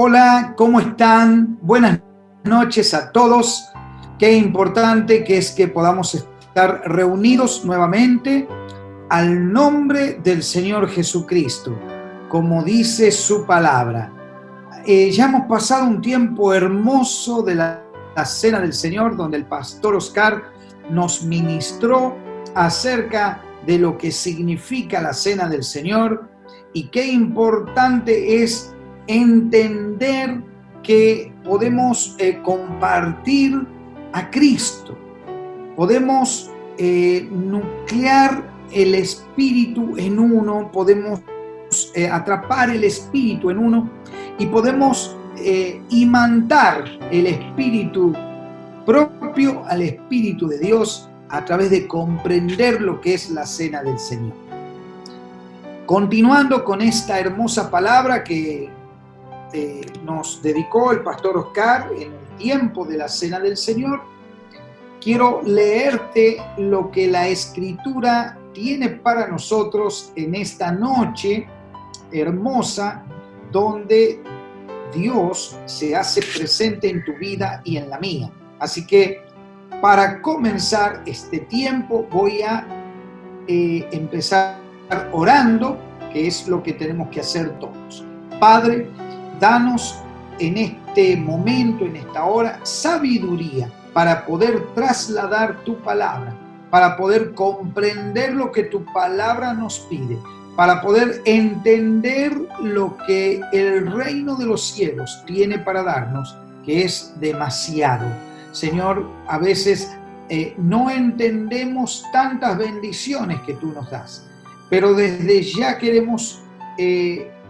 Hola, ¿cómo están? Buenas noches a todos. Qué importante que es que podamos estar reunidos nuevamente al nombre del Señor Jesucristo, como dice su palabra. Ya hemos pasado un tiempo hermoso de la Cena del Señor, donde el pastor Oscar nos ministró acerca de lo que significa la Cena del Señor y qué importante es entender que podemos compartir a Cristo, podemos nuclear el espíritu en uno, podemos atrapar el espíritu en uno y podemos imantar el espíritu propio al espíritu de Dios a través de comprender lo que es la Cena del Señor. Continuando con esta hermosa palabra que nos dedicó el pastor Oscar en el tiempo de la Cena del Señor, quiero leerte lo que la Escritura tiene para nosotros en esta noche hermosa, donde Dios se hace presente en tu vida y en la mía. Así que para comenzar este tiempo voy a empezar orando, que es lo que tenemos que hacer todos. Padre, danos en este momento, en esta hora, sabiduría para poder trasladar tu palabra, para poder comprender lo que tu palabra nos pide, para poder entender lo que el reino de los cielos tiene para darnos, que es demasiado. Señor, a veces no entendemos tantas bendiciones que tú nos das, pero desde ya queremos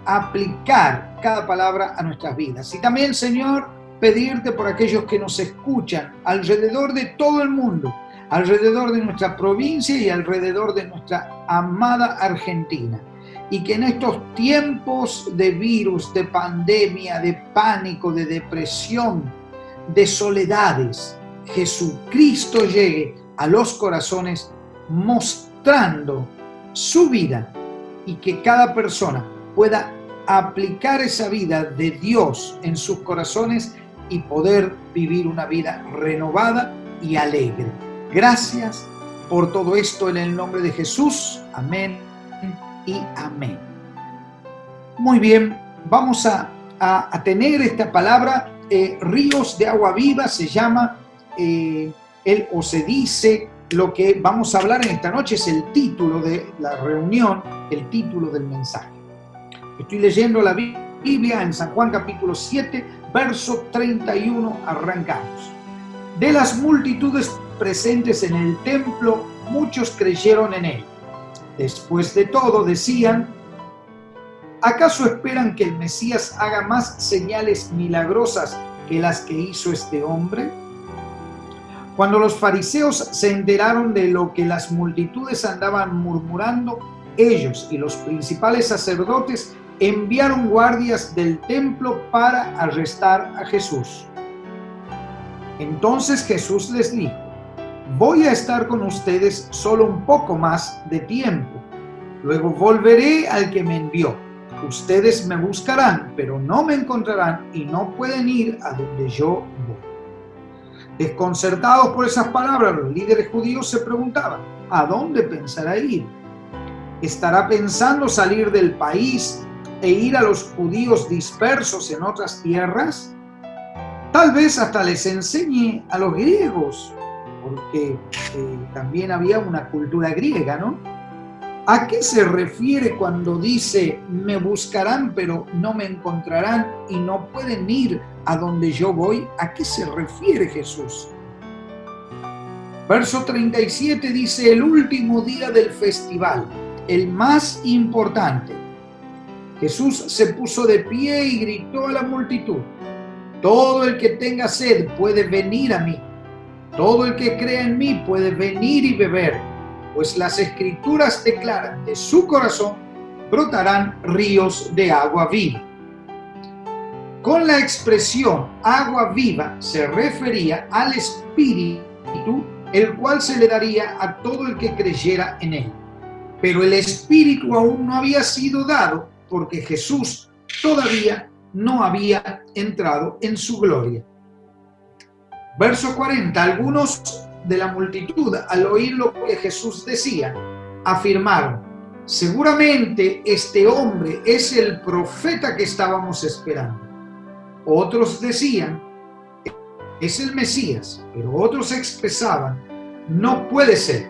aplicar cada palabra a nuestras vidas. Y también, Señor, pedirte por aquellos que nos escuchan alrededor de todo el mundo, alrededor de nuestra provincia y alrededor de nuestra amada Argentina. Y que en estos tiempos de virus, de pandemia, de pánico, de depresión, de soledades, Jesucristo llegue a los corazones mostrando su vida y que cada persona pueda aplicar esa vida de Dios en sus corazones y poder vivir una vida renovada y alegre. Gracias por todo esto en el nombre de Jesús. Amén y amén. Muy bien, vamos a tener esta palabra, ríos de agua viva, se llama, o se dice. Lo que vamos a hablar en esta noche es el título de la reunión, el título del mensaje. Estoy leyendo la Biblia en San Juan capítulo 7, verso 31, arrancamos. De las multitudes presentes en el templo, muchos creyeron en él. Después de todo, decían, ¿acaso esperan que el Mesías haga más señales milagrosas que las que hizo este hombre? Cuando los fariseos se enteraron de lo que las multitudes andaban murmurando, ellos y los principales sacerdotes enviaron guardias del templo para arrestar a Jesús. Entonces Jesús les dijo, voy a estar con ustedes solo un poco más de tiempo. Luego volveré al que me envió. Ustedes me buscarán, pero no me encontrarán y no pueden ir a donde yo voy. Desconcertados por esas palabras, los líderes judíos se preguntaban, ¿a dónde pensará ir? ¿Estará pensando salir del país e ir a los judíos dispersos en otras tierras? Tal vez hasta les enseñe a los griegos, porque también había una cultura griega, ¿no? ¿A qué se refiere cuando dice, me buscarán pero no me encontrarán y no pueden ir a donde yo voy? ¿A qué se refiere Jesús? Verso 37 dice, el último día del festival, el más importante. Jesús se puso de pie y gritó a la multitud, todo el que tenga sed puede venir a mí. Todo el que crea en mí puede venir y beber, pues las Escrituras declaran, de su corazón brotarán ríos de agua viva. Con la expresión agua viva se refería al Espíritu, el cual se le daría a todo el que creyera en él. Pero el Espíritu aún no había sido dado porque Jesús todavía no había entrado en su gloria. Verso 40, algunos de la multitud, al oír lo que Jesús decía, afirmaron: seguramente este hombre es el profeta que estábamos esperando. Otros decían: es el Mesías, pero otros expresaban: no puede ser.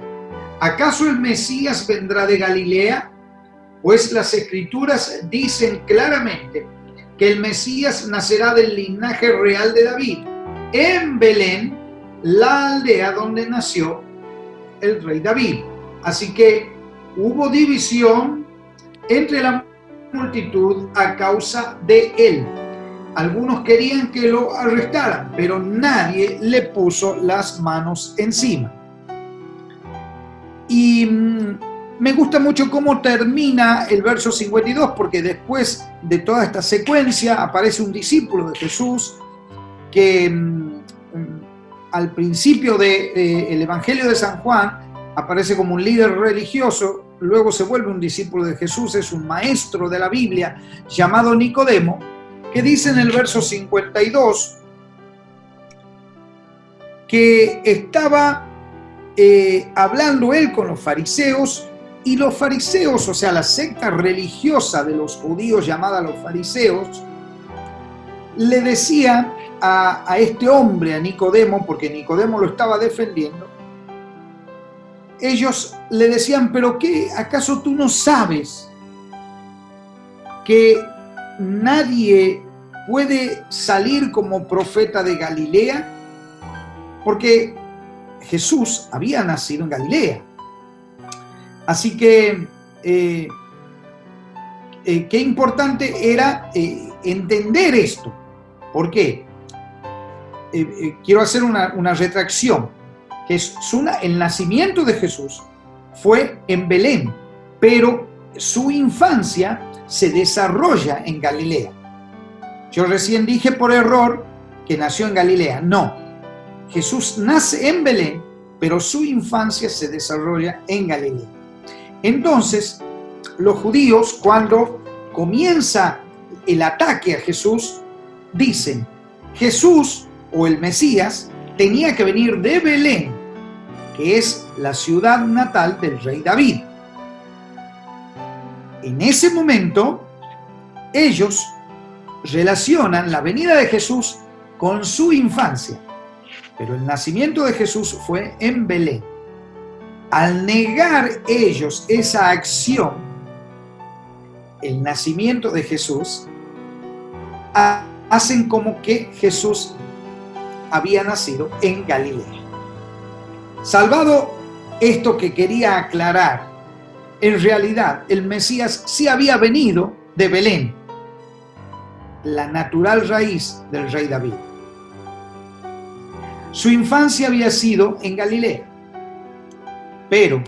¿Acaso el Mesías vendrá de Galilea? Pues las Escrituras dicen claramente que el Mesías nacerá del linaje real de David, en Belén, la aldea donde nació el rey David. Así que hubo división entre la multitud a causa de él. Algunos querían que lo arrestaran, pero nadie le puso las manos encima. Y me gusta mucho cómo termina el verso 52, porque después de toda esta secuencia aparece un discípulo de Jesús que al principio del Evangelio de San Juan aparece como un líder religioso, luego se vuelve un discípulo de Jesús, es un maestro de la Biblia llamado Nicodemo, que dice en el verso 52 que estaba hablando él con los fariseos, y los fariseos, o sea, la secta religiosa de los judíos llamada los fariseos, le decía a este hombre, a Nicodemo, porque Nicodemo lo estaba defendiendo, ellos le decían: ¿pero qué? ¿Acaso tú no sabes que nadie puede salir como profeta de Galilea? Porque Jesús había nacido en Galilea. Así que qué importante era entender esto. ¿Por qué? Quiero hacer una retracción. El nacimiento de Jesús fue en Belén, pero su infancia se desarrolla en Galilea. Yo recién dije por error que nació en Galilea. No, Jesús nace en Belén, pero su infancia se desarrolla en Galilea. Entonces, los judíos, cuando comienza el ataque a Jesús, dicen: Jesús o el Mesías tenía que venir de Belén, que es la ciudad natal del rey David. En ese momento, ellos relacionan la venida de Jesús con su infancia, pero el nacimiento de Jesús fue en Belén. Al negar ellos esa acción, el nacimiento de Jesús, hacen como que Jesús había nacido en Galilea. Salvado esto que quería aclarar, en realidad el Mesías sí había venido de Belén, la natural raíz del rey David. Su infancia había sido en Galilea, pero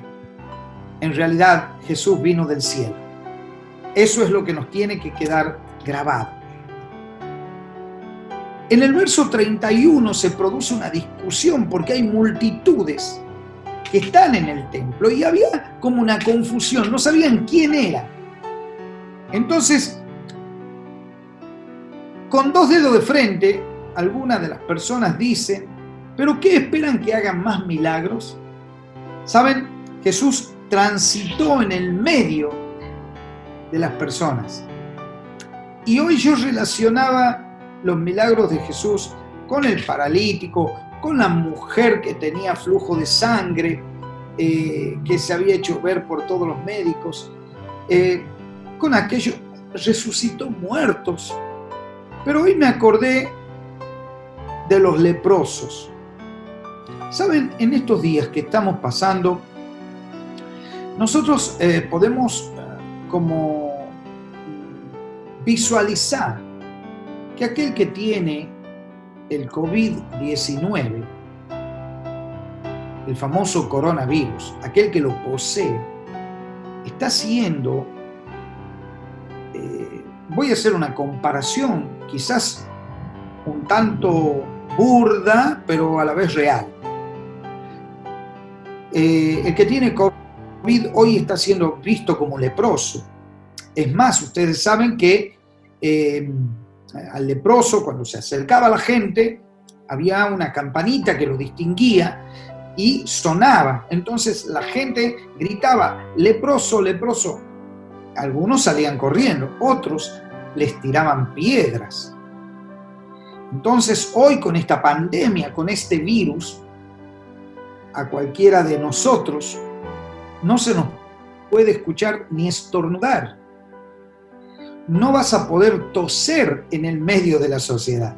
en realidad Jesús vino del cielo. Eso es lo que nos tiene que quedar grabado. En el verso 31 se produce una discusión porque hay multitudes que están en el templo y había como una confusión, no sabían quién era. Entonces, con dos dedos de frente, algunas de las personas dicen: ¿pero qué esperan que hagan más milagros? ¿Saben? Jesús transitó en el medio de las personas. Y hoy yo relacionaba los milagros de Jesús con el paralítico, con la mujer que tenía flujo de sangre, que se había hecho ver por todos los médicos, con aquello, resucitó muertos. Pero hoy me acordé de los leprosos. ¿Saben? En estos días que estamos pasando, nosotros podemos como visualizar que aquel que tiene el COVID-19, el famoso coronavirus, aquel que lo posee, está siendo, voy a hacer una comparación quizás un tanto burda, pero a la vez real. El que tiene COVID hoy está siendo visto como leproso. Es más, ustedes saben que al leproso, cuando se acercaba a la gente, había una campanita que lo distinguía y sonaba. Entonces la gente gritaba, leproso, leproso. Algunos salían corriendo, otros les tiraban piedras. Entonces hoy con esta pandemia, con este virus, a cualquiera de nosotros no se nos puede escuchar ni estornudar. No vas a poder toser en el medio de la sociedad,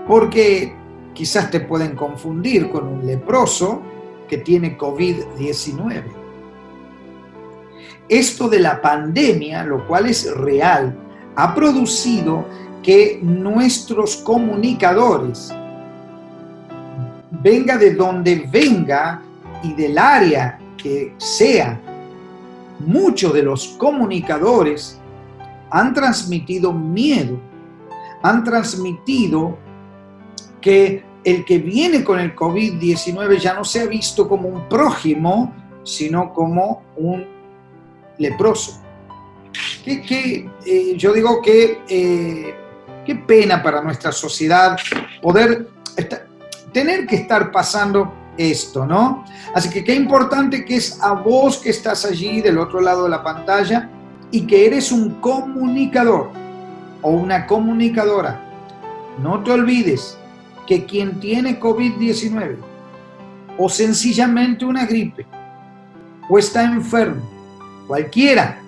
porque quizás te pueden confundir con un leproso que tiene COVID-19. Esto de la pandemia, lo cual es real, ha producido que nuestros comunicadores, venga de donde venga y del área que sea, muchos de los comunicadores han transmitido miedo, han transmitido que el que viene con el COVID-19 ya no sea visto como un prójimo, sino como un leproso. Yo digo que qué pena para nuestra sociedad poder tener que estar pasando esto, ¿no? Así que qué importante que es a vos que estás allí del otro lado de la pantalla y que eres un comunicador o una comunicadora. No te olvides que quien tiene COVID-19 o sencillamente una gripe o está enfermo, cualquiera,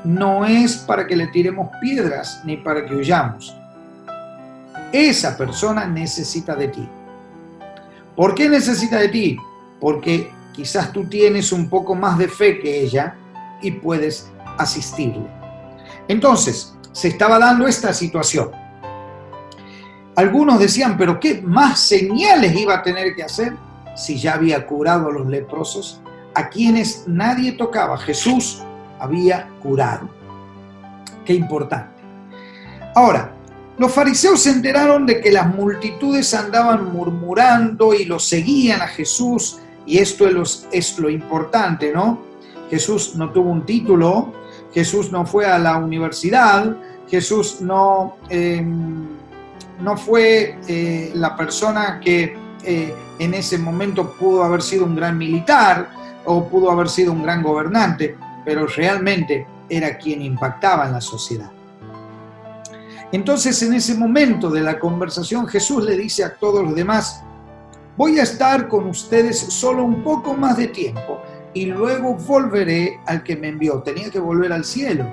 no es para que le tiremos piedras ni para que huyamos. Esa persona necesita de ti. ¿Por qué necesita de ti? Porque quizás tú tienes un poco más de fe que ella y puedes asistirle. Entonces, se estaba dando esta situación. Algunos decían, pero ¿qué más señales iba a tener que hacer si ya había curado a los leprosos a quienes nadie tocaba? Jesús había curado. Qué importante. Ahora, los fariseos se enteraron de que las multitudes andaban murmurando y lo seguían a Jesús, y esto es lo importante, ¿no? Jesús no tuvo un título, Jesús no fue a la universidad, Jesús no fue la persona que en ese momento pudo haber sido un gran militar o pudo haber sido un gran gobernante, pero realmente era quien impactaba en la sociedad. Entonces, en ese momento de la conversación, Jesús le dice a todos los demás, voy a estar con ustedes solo un poco más de tiempo y luego volveré al que me envió. Tenía que volver al cielo.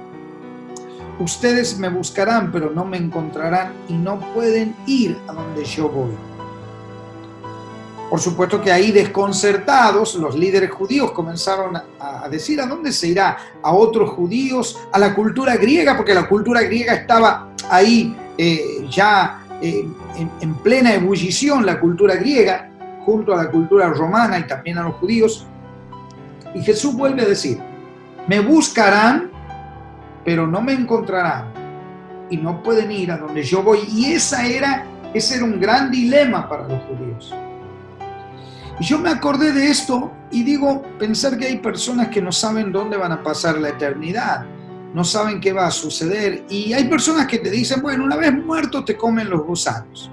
Ustedes me buscarán, pero no me encontrarán y no pueden ir a donde yo voy. Por supuesto que ahí, desconcertados, los líderes judíos comenzaron a decir, ¿a dónde se irá? ¿A otros judíos? ¿A la cultura griega? Porque la cultura griega estaba ahí ya en plena ebullición, la cultura griega, junto a la cultura romana y también a los judíos. Y Jesús vuelve a decir, me buscarán, pero no me encontrarán y no pueden ir a donde yo voy. Y ese era un gran dilema para los judíos. Y yo me acordé de esto y digo, pensar que hay personas que no saben dónde van a pasar la eternidad, no saben qué va a suceder, y hay personas que te dicen, bueno, una vez muerto te comen los gusanos.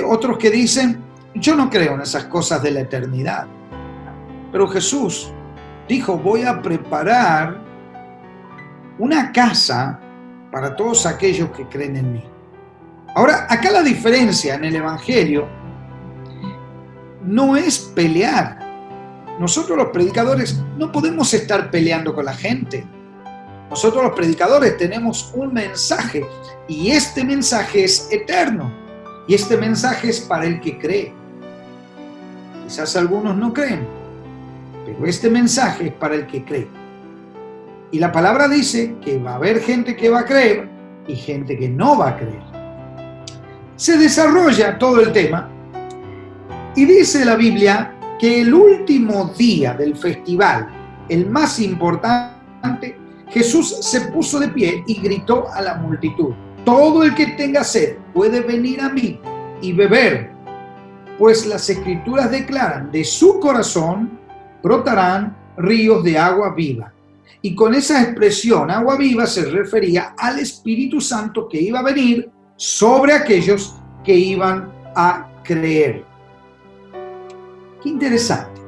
Otros que dicen, yo no creo en esas cosas de la eternidad. Pero Jesús dijo, voy a preparar una casa para todos aquellos que creen en mí. Ahora, acá la diferencia en el Evangelio no es pelear. Nosotros los predicadores no podemos estar peleando con la gente. Nosotros los predicadores tenemos un mensaje y este mensaje es eterno y este mensaje es para el que cree. Quizás algunos no creen, pero este mensaje es para el que cree. Y la palabra dice que va a haber gente que va a creer y gente que no va a creer. Se desarrolla todo el tema y dice la Biblia que el último día del festival, el más importante, Jesús se puso de pie y gritó a la multitud, todo el que tenga sed puede venir a mí y beber, pues las Escrituras declaran, de su corazón brotarán ríos de agua viva. Y con esa expresión, agua viva, se refería al Espíritu Santo que iba a venir sobre aquellos que iban a creer. Qué interesante.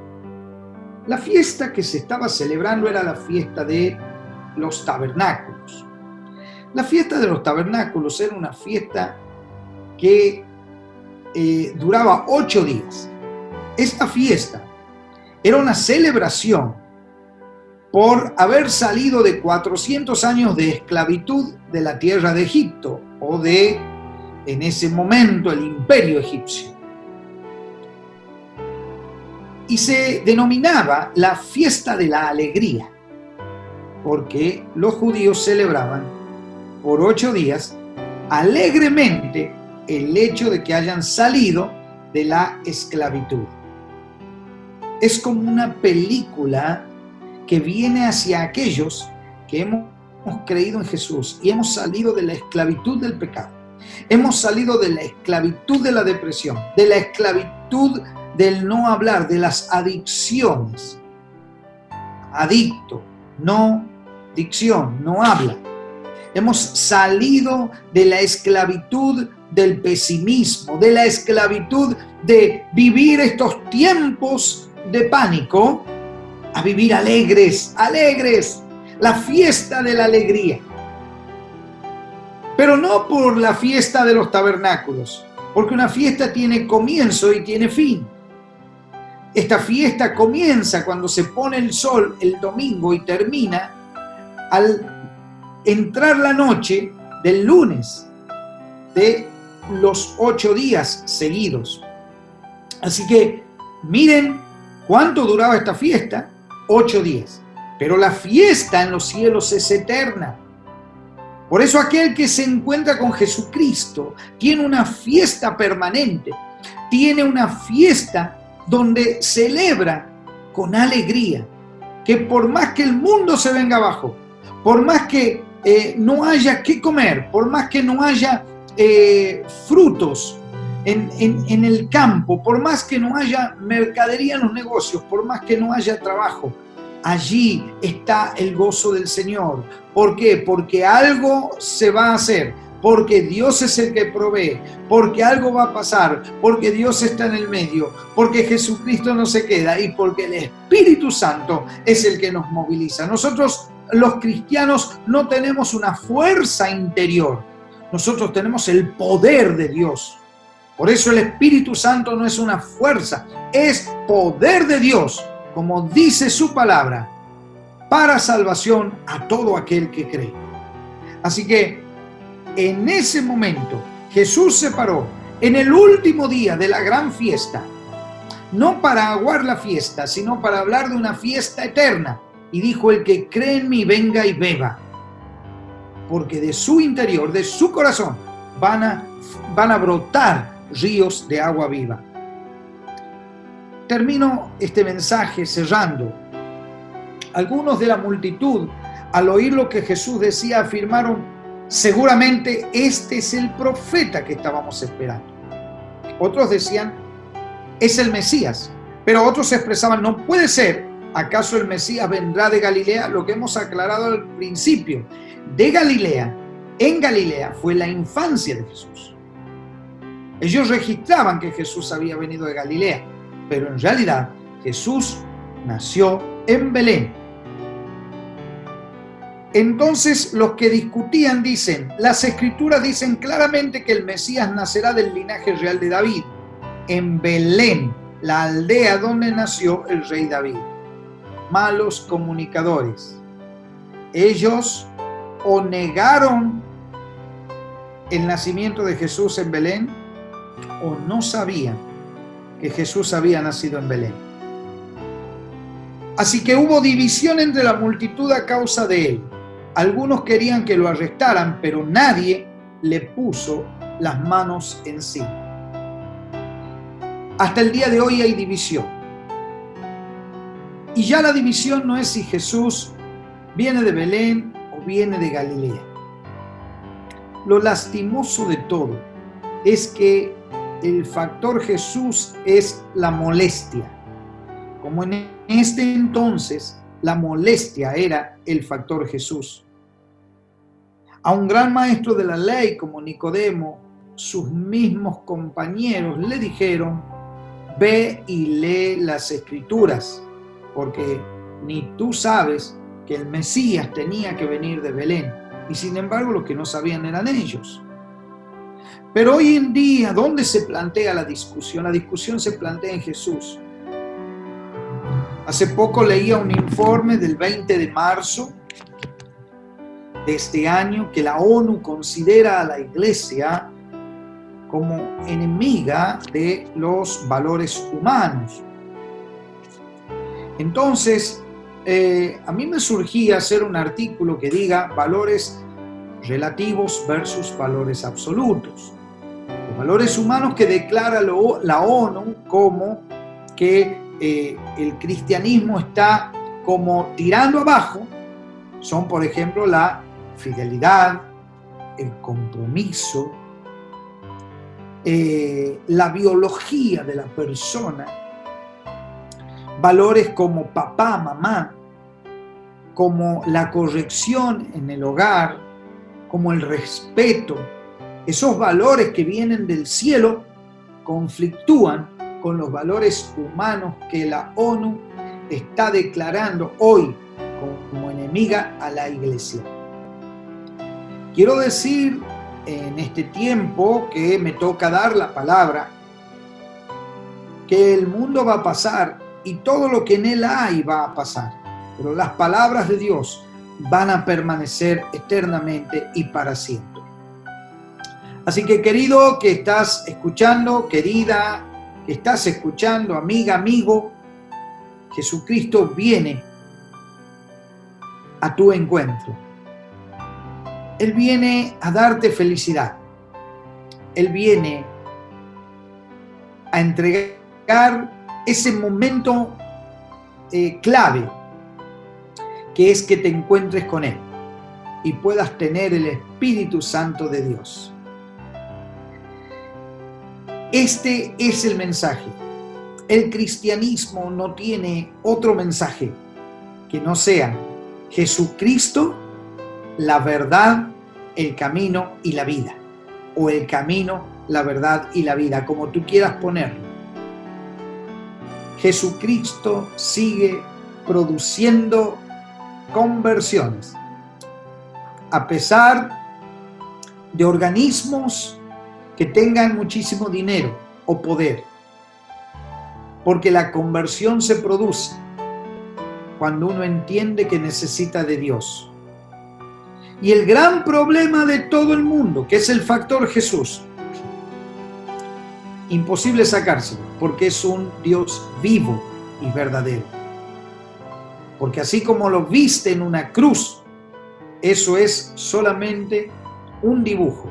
La fiesta que se estaba celebrando era la fiesta de los tabernáculos. La fiesta de los tabernáculos era una fiesta que duraba 8 días. Esta fiesta era una celebración por haber salido de 400 años de esclavitud de la tierra de Egipto, o de, en ese momento, el imperio egipcio. Y se denominaba la fiesta de la alegría, porque los judíos celebraban por 8 días alegremente el hecho de que hayan salido de la esclavitud. Es como una película que viene hacia aquellos que hemos creído en Jesús y hemos salido de la esclavitud del pecado. Hemos salido de la esclavitud de la depresión, de la esclavitud del no hablar, de las adicciones. Adicto, no dicción, no habla. Hemos salido de la esclavitud del pesimismo, de la esclavitud de vivir estos tiempos de pánico, a vivir alegres, alegres, la fiesta de la alegría. Pero no por la fiesta de los tabernáculos, porque una fiesta tiene comienzo y tiene fin. Esta fiesta comienza cuando se pone el sol el domingo y termina al entrar la noche del lunes de los 8 días seguidos. Así que miren cuánto duraba esta fiesta, 8 días. Pero la fiesta en los cielos es eterna. Por eso aquel que se encuentra con Jesucristo tiene una fiesta permanente, tiene una fiesta donde celebra con alegría, que por más que el mundo se venga abajo, por más que no haya qué comer, por más que no haya frutos en el campo, por más que no haya mercadería en los negocios, por más que no haya trabajo, allí está el gozo del Señor. ¿Por qué? Porque algo se va a hacer, porque Dios es el que provee, porque algo va a pasar, porque Dios está en el medio, porque Jesucristo no se queda y porque el Espíritu Santo es el que nos moviliza. Nosotros, los cristianos, no tenemos una fuerza interior, nosotros tenemos el poder de Dios. Por eso el Espíritu Santo no es una fuerza, es poder de Dios, como dice su palabra, para salvación a todo aquel que cree. Así que en ese momento Jesús se paró en el último día de la gran fiesta, no para aguar la fiesta, sino para hablar de una fiesta eterna, y dijo: el que cree en mí, venga y beba, porque de su interior, de su corazón, van a brotar ríos de agua viva. Termino este mensaje cerrando. Algunos de la multitud, al oír lo que Jesús decía, afirmaron: seguramente este es el profeta que estábamos esperando. Otros decían: es el Mesías. Pero otros expresaban: no puede ser. ¿Acaso el Mesías vendrá de Galilea? Lo que hemos aclarado al principio. De Galilea, en Galilea fue la infancia de Jesús. Ellos registraban que Jesús había venido de Galilea, pero en realidad Jesús nació en Belén. Entonces los que discutían dicen: las Escrituras dicen claramente que el Mesías nacerá del linaje real de David, en Belén, la aldea donde nació el rey David. Malos comunicadores. Ellos o negaron el nacimiento de Jesús en Belén, o no sabían que Jesús había nacido en Belén. Así que hubo división entre la multitud a causa de él. Algunos querían que lo arrestaran, pero nadie le puso las manos encima. Hasta el día de hoy hay división. Y ya la división no es si Jesús viene de Belén o viene de Galilea. Lo lastimoso de todo es que el factor Jesús es la molestia. Como en este entonces la molestia era el factor Jesús. A un gran maestro de la ley como Nicodemo, sus mismos compañeros le dijeron: ve y lee las Escrituras, porque ni tú sabes que el Mesías tenía que venir de Belén, y sin embargo los que no sabían eran ellos. Pero hoy en día, ¿dónde se plantea la discusión? La discusión se plantea en Jesús. Hace poco leía un informe del 20 de marzo de este año que la ONU considera a la Iglesia como enemiga de los valores humanos. Entonces, a mí me surgía hacer un artículo que diga valores relativos versus valores absolutos. Los valores humanos que declara la ONU como que el cristianismo está como tirando abajo son, por ejemplo, la fidelidad, el compromiso, la biología de la persona, valores como papá, mamá, como la corrección en el hogar, como el respeto. Esos valores que vienen del cielo conflictúan con los valores humanos que la ONU está declarando hoy como enemiga a la Iglesia. Quiero decir en este tiempo que me toca dar la palabra, que el mundo va a pasar y todo lo que en él hay va a pasar, pero las palabras de Dios van a permanecer eternamente y para siempre. Así que, querido que estás escuchando, querida que estás escuchando, amiga, amigo, Jesucristo viene a tu encuentro. Él viene a darte felicidad. Él viene a entregar ese momento clave, que es que te encuentres con Él y puedas tener el Espíritu Santo de Dios. Este es el mensaje. El cristianismo no tiene otro mensaje que no sea Jesucristo, la verdad, el camino y la vida. O el camino, la verdad y la vida, como tú quieras ponerlo. Jesucristo sigue produciendo conversiones, a pesar de organismos que tengan muchísimo dinero o poder, porque la conversión se produce cuando uno entiende que necesita de Dios. Y el gran problema de todo el mundo, que es el factor Jesús, imposible sacárselo, porque es un Dios vivo y verdadero. Porque así como lo viste en una cruz, eso es solamente un dibujo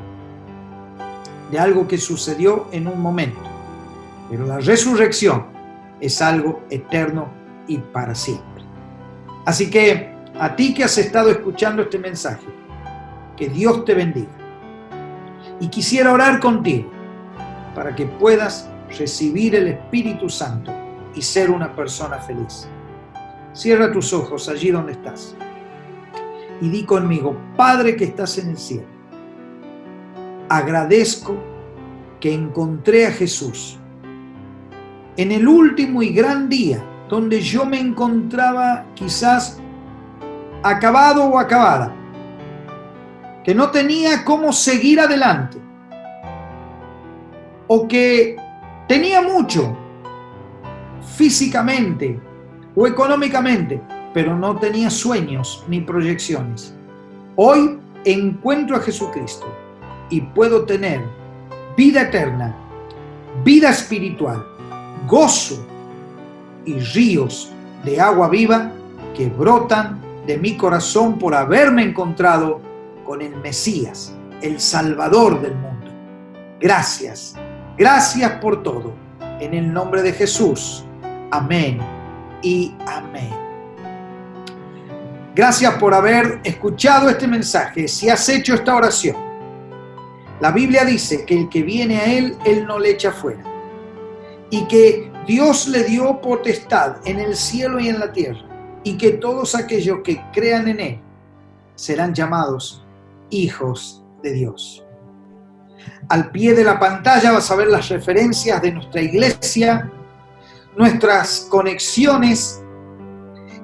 de algo que sucedió en un momento. Pero la resurrección es algo eterno y para siempre. Así que a ti que has estado escuchando este mensaje, que Dios te bendiga. Y quisiera orar contigo para que puedas recibir el Espíritu Santo y ser una persona feliz. Cierra tus ojos allí donde estás y di conmigo: Padre que estás en el cielo, agradezco que encontré a Jesús en el último y gran día donde yo me encontraba quizás acabado o acabada, que no tenía cómo seguir adelante, o que tenía mucho físicamente o económicamente, pero no tenía sueños ni proyecciones. Hoy encuentro a Jesucristo y puedo tener vida eterna, vida espiritual, gozo y ríos de agua viva que brotan de mi corazón por haberme encontrado con el Mesías, el Salvador del mundo. Gracias, gracias por todo. En el nombre de Jesús. Amén y amén. Gracias por haber escuchado este mensaje. Si has hecho esta oración, la Biblia dice que el que viene a Él, Él no le echa fuera. Y que Dios le dio potestad en el cielo y en la tierra y que todos aquellos que crean en Él serán llamados hijos de Dios. Al pie de la pantalla vas a ver las referencias de nuestra iglesia, nuestras conexiones,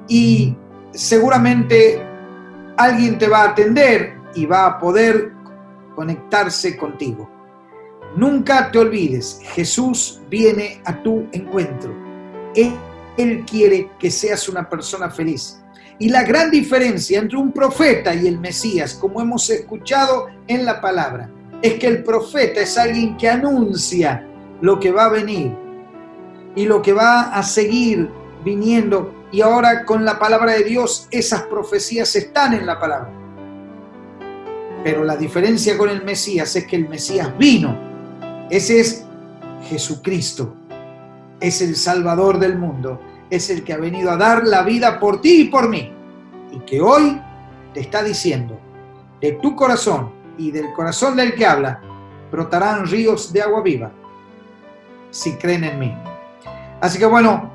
y seguramente alguien te va a atender y va a poder conectarse contigo. Nunca te olvides, Jesús viene a tu encuentro. Él quiere que seas una persona feliz. Y la gran diferencia entre un profeta y el Mesías, como hemos escuchado en la palabra, es que el profeta es alguien que anuncia lo que va a venir y lo que va a seguir viniendo. Y ahora con la palabra de Dios, esas profecías están en la palabra. Pero la diferencia con el Mesías es que el Mesías vino. Ese es Jesucristo. Es el Salvador del mundo. Es el que ha venido a dar la vida por ti y por mí. Y que hoy te está diciendo, de tu corazón y del corazón del que habla, brotarán ríos de agua viva, si creen en mí. Así que bueno,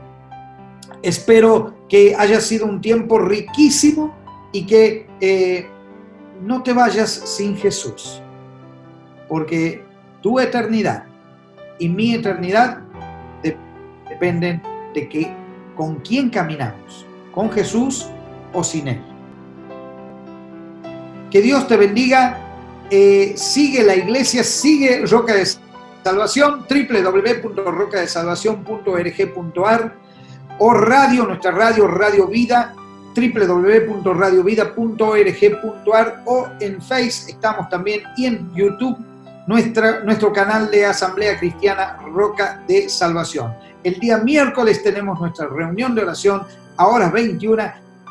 espero que haya sido un tiempo riquísimo y que no te vayas sin Jesús, porque tu eternidad y mi eternidad dependen de que con quién caminamos, con Jesús o sin Él. Que Dios te bendiga. Sigue la iglesia, sigue Roca de Salvación, www.rocadesalvacion.org.ar, o radio, nuestra radio, Radio Vida, www.radiovida.org.ar, o en Face estamos también, y en YouTube nuestro canal de Asamblea Cristiana Roca de Salvación. El día miércoles tenemos nuestra reunión de oración a horas 21.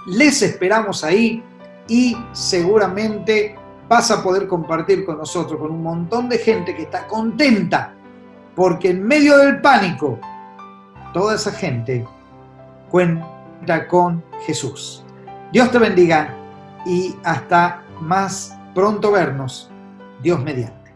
Les esperamos ahí y seguramente vas a poder compartir con nosotros, con un montón de gente que está contenta, porque en medio del pánico, toda esa gente cuenta con Jesús. Dios te bendiga y hasta más pronto vernos, Dios mediante.